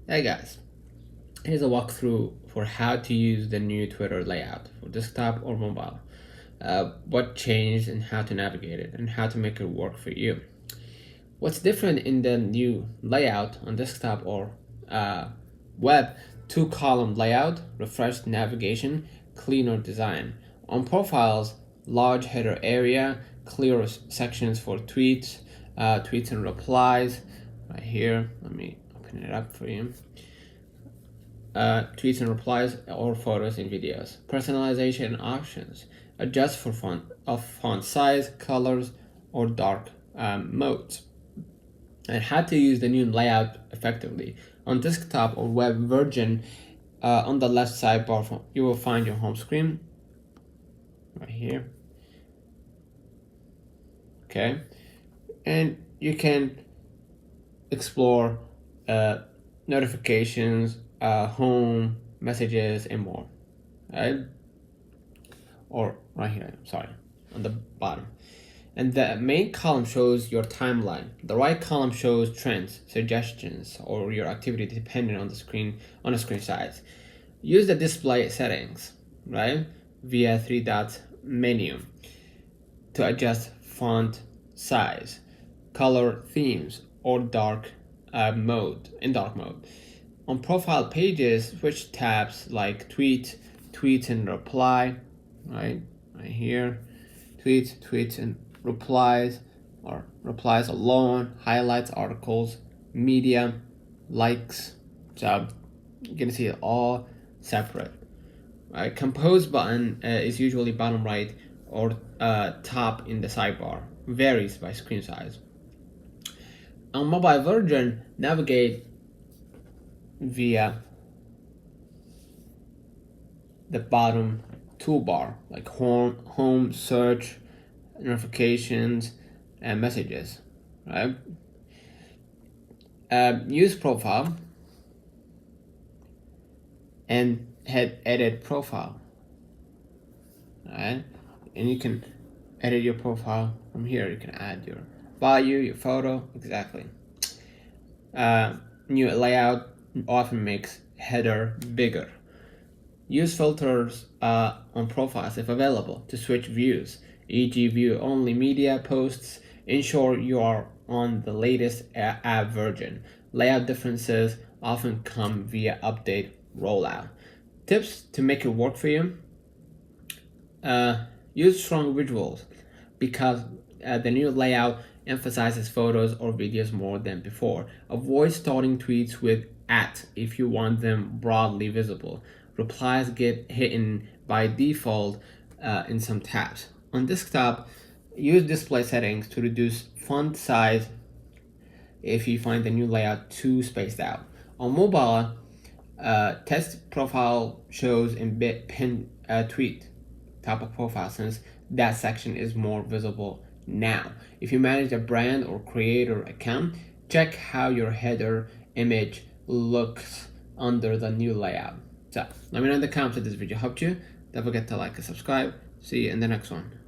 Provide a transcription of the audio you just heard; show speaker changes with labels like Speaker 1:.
Speaker 1: Hey guys, here's a walkthrough for how to use the new Twitter layout for desktop or mobile. What changed and how to navigate it and how to make it work for you. What's different in the new layout on desktop or web? Two-column layout, refreshed navigation, cleaner design. On profiles, large header area, clearer sections for tweets and replies. Right here, let me open it up for you. Tweets and replies or photos and videos. Personalization options. Adjust for font size, colors, or dark modes. And how to use the new layout effectively. On desktop or web version, on the left sidebar, you will find your home screen right here. Okay, and you can explore notifications, home, messages, and more. Right? Or right here, sorry, on the bottom. And the main column shows your timeline. The right column shows trends, suggestions, or your activity depending on the screen size. Use the display settings, right, via 3-dot menu to adjust font size, color themes, or dark mode. On profile pages, switch tabs like tweet and reply, right here, tweets and replies, or replies alone, highlights, articles, media, likes. So you can see it all separate. Right? Compose button is usually bottom right or top in the sidebar. Varies by screen size. On mobile version, navigate via the bottom toolbar, like home, search, notifications, and messages, right? Use profile and hit edit profile, right? And you can edit your profile from here. You can add your bio, your photo, exactly. New layout often makes header bigger. Use filters on profiles if available to switch views, e.g. view only media posts. Ensure you are on the latest app version. Layout differences often come via update rollout. Tips to make it work for you. Use strong visuals because the new layout emphasizes photos or videos more than before. Avoid starting tweets with @ if you want them broadly visible. Replies get hidden by default in some tabs. On desktop, use display settings to reduce font size if you find the new layout too spaced out. On mobile, test profile shows in pin tweet top of profile since that section is more visible now. If you manage a brand or creator account, check how your header image looks under the new layout. So let me know in the comments if this video helped you. Don't forget to like and subscribe. See you in the next one.